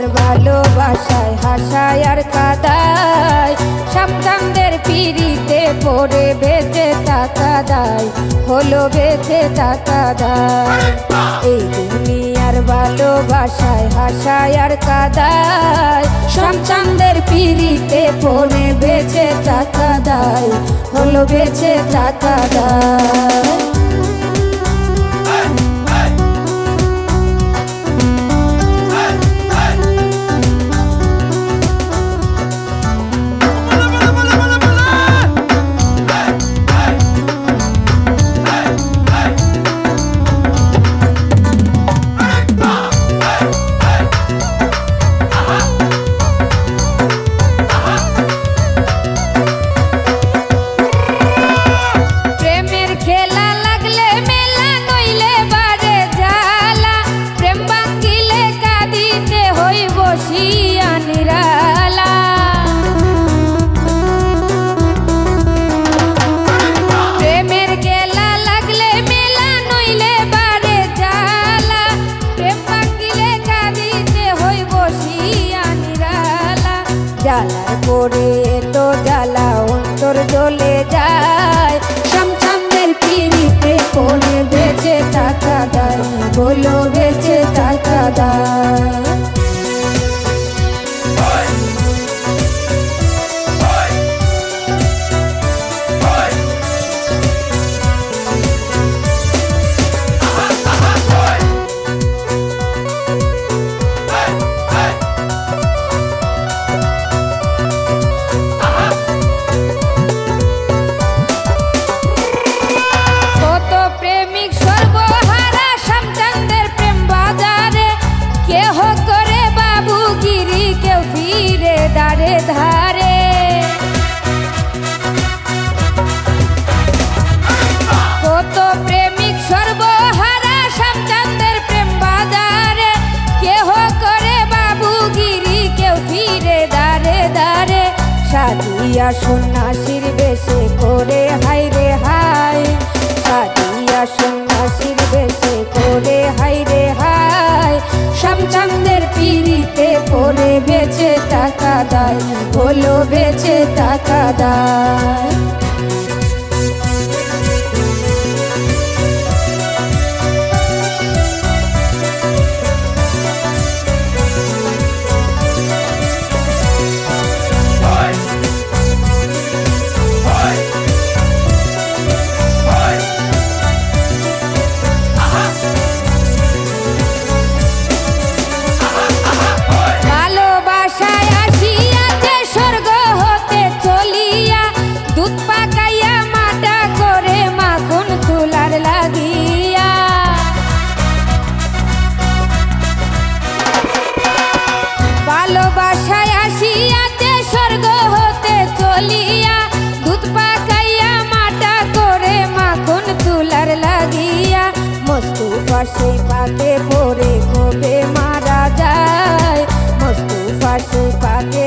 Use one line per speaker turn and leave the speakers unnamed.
আর ভালোবাসায় হাসায় আর কাদায় সন্তানদের পিড়িতে পড়ে বেঁচে টাকা দায় হলো বেঁচে টাকা দায় এই দুনিয়ার ভালোবাসায় হাসায় আর কাদায় সন্তানদের পিড়িতে পড়ে বেঁচে টাকা দায় হলো বেঁচে টাকা দায় জ্বালার পরে তো জ্বালা অন্তর জ্বলে যায় সন্তানদের পিড়িতে পড়ে বেঁচে টাকা দায় বলো বেঁচে টাকা দায় ধারে কত প্রেমিক সর্বহারা সন্তানদের প্রেম বাজারে কেহ করে বাবুগিরি কেউ ফিরে দাঁড়ে দাঁড়ে সাজিয়া সন্ন্যাসীর বেশে করে হাই রে হাই সাজিয়া সন্ন্যাসীর বেশে করে হাই রে হাই সন্তানদের পিড়িতে পড়ে বেঁচে টাকা দায় হলো বেঁচে টাকা দায় ভালোবাসায় আসিয়াতে স্বর্গ হতে চলিয়া দুধ পাকাইয়া মাটা করে মাখন তুলার লাগিয়া মুস্তাফা সেই পাকে পড়ে কবে মারা যায় মুস্তাফা সেই পাকে